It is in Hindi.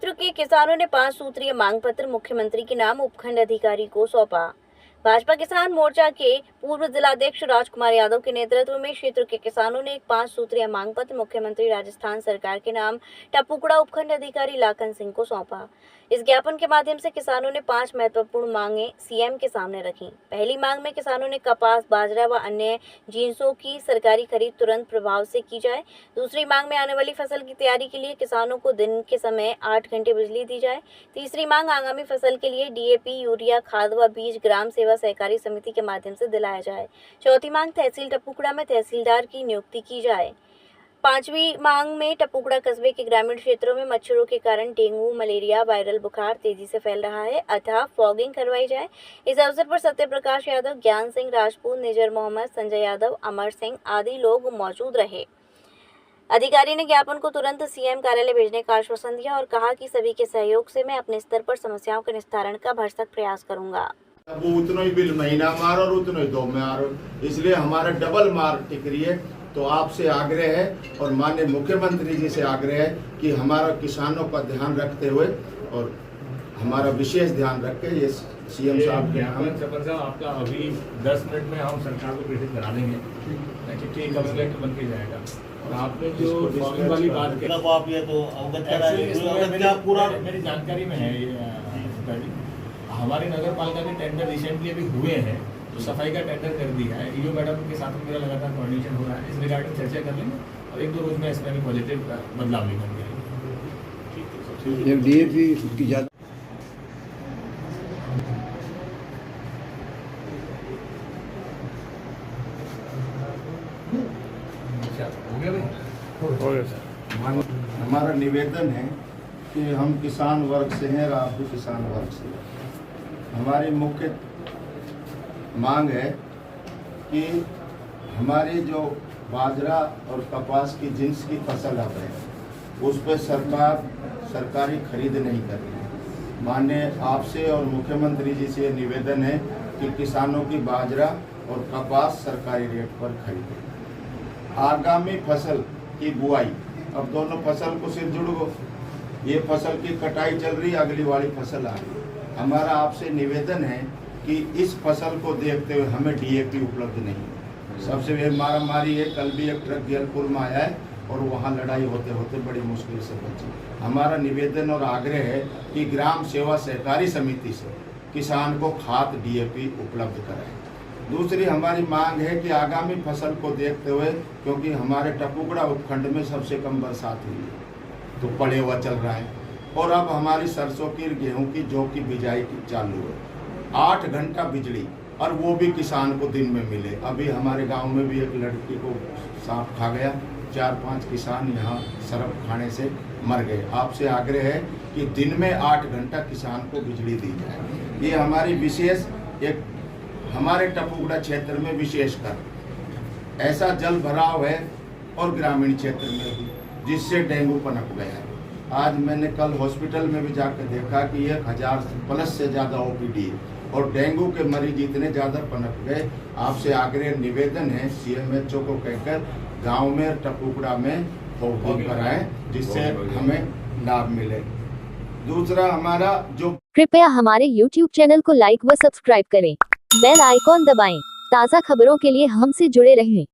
क्षेत्र के किसानों ने 5 सूत्रीय मांग पत्र मुख्यमंत्री के नाम उपखंड अधिकारी को सौंपा। भाजपा किसान मोर्चा के पूर्व जिलाध्यक्ष राजकुमार यादव के नेतृत्व में क्षेत्र के किसानों ने एक 5 सूत्रीय मांग पत्र मुख्यमंत्री राजस्थान सरकार के नाम टपुकड़ा उपखंड अधिकारी लाखन सिंह को सौंपा। इस ज्ञापन के माध्यम से किसानों ने 5 महत्वपूर्ण मांगें सीएम के सामने रखी। पहली मांग में किसानों ने कपास, बाजरा व अन्य जिन्सों की सरकारी खरीद तुरंत प्रभाव से की जाए। दूसरी मांग में आने वाली फसल की तैयारी के लिए किसानों को दिन के समय 8 घंटे बिजली दी जाए। तीसरी मांग आगामी फसल के लिए डीएपी, यूरिया, खाद व बीज ग्राम सेवा सहकारी समिति के माध्यम से दिलाया जाए। चौथी मांग तहसील टपुकड़ा में तहसीलदार की नियुक्ति की जाए। पांचवी मांग में टपुकड़ा कस्बे के ग्रामीण क्षेत्रों में मच्छरों के कारण डेंगू, मलेरिया, वायरल बुखार तेजी से फैल रहा है, अतः फॉगिंग करवाई जाए। इस अवसर पर सत्यप्रकाश यादव, ज्ञान सिंह राजपूत, निजर मोहम्मद, संजय यादव, अमर सिंह आदि लोग मौजूद रहे। अधिकारी ने ज्ञापन को तुरंत सीएम कार्यालय भेजने का आश्वासन दिया और कहा कि सभी के सहयोग से मैं अपने स्तर पर समस्याओं के निस्तारण का भरसक प्रयास करूंगा। वो उतना ही बिल महीना मारो और उतना ही 2 में मारो, इसलिए हमारा डबल मार टिक रही है। तो आपसे आग्रह है और माननीय मुख्यमंत्री जी से आग्रह है कि हमारा किसानों का ध्यान रखते हुए और हमारा विशेष ध्यान रख के ये सीएम साहब के आपका अभी 10 मिनट में हम सरकार को प्रेषित करा देंगे, ठीक कंप्लेंट बन के जाएगा। और आपने जो फॉगिंग वाली बात की, आप ये तो अवगत पूरा मेरी जानकारी में है ये हमारी नगर पालिका के टेंडर रिसेंटली अभी हुए हैं, तो सफाई का टेंडर कर दिया है। ईओ मैडम के साथ मेरा लगातार कोऑर्डिनेशन हो रहा है, इस रिगार्डिंग चर्चा कर लेंगे और 1-2 रोज में इसमें भी पॉजिटिव बदलाव भी कर देंगे। डीएपी की ज्यादा हमारा निवेदन है कि हम किसान वर्ग से हैं और आप भी किसान वर्ग से हैं। हमारी मुख्य मांग है कि हमारी जो बाजरा और कपास की जिन्स की फसल अब है उस पर सरकार सरकारी खरीद नहीं कर रही है। माननीय आपसे और मुख्यमंत्री जी से निवेदन है कि किसानों की बाजरा और कपास सरकारी रेट पर खरीदें। आगामी फसल की बुआई, अब दोनों फसल को सिर जुड़ गो, ये फसल की कटाई चल रही, अगली वाली फसल आ रही। हमारा आपसे निवेदन है कि इस फसल को देखते हुए हमें डीएपी उपलब्ध नहीं है। सबसे बड़ी मारामारी है, कल भी एक ट्रक गेलपुर में आया है और वहाँ लड़ाई होते होते बड़ी मुश्किल से बची। हमारा निवेदन और आग्रह है कि ग्राम सेवा सहकारी समिति से किसान को खाद डीएपी उपलब्ध कराएं। दूसरी हमारी मांग है कि आगामी फसल को देखते हुए, क्योंकि हमारे टपुकड़ा उपखंड में सबसे कम बरसात हुई है तो पड़े हुआ चल रहा है और अब हमारी सरसों की, गेहूं की, जौ की बिजाई की चालू है। 8 घंटा बिजली और वो भी किसान को दिन में मिले। अभी हमारे गांव में भी एक लड़की को सांप खा गया, 4-5 किसान यहाँ सरफ खाने से मर गए। आपसे आग्रह है कि दिन में 8 घंटा किसान को बिजली दी जाए। ये हमारी विशेष एक हमारे टपुकड़ा क्षेत्र में विशेषकर ऐसा जल भराव है और ग्रामीण क्षेत्र में भी, जिससे डेंगू पनप गया है। आज मैंने कल हॉस्पिटल में भी जाकर देखा कि 1000 प्लस से ज़्यादा ओपीडी और डेंगू के मरीज इतने ज़्यादा पनप गए। आपसे आग्रह निवेदन है सीएमएचओ को कहकर गांव में टपुकड़ा में फॉगिंग कराएं, जिससे हमें लाभ मिले। दूसरा हमारा जो, कृपया हमारे YouTube चैनल को लाइक व सब्सक्राइब करें, बेल आइकॉन दबाएं, ताज़ा खबरों के लिए हमसे जुड़े रहें।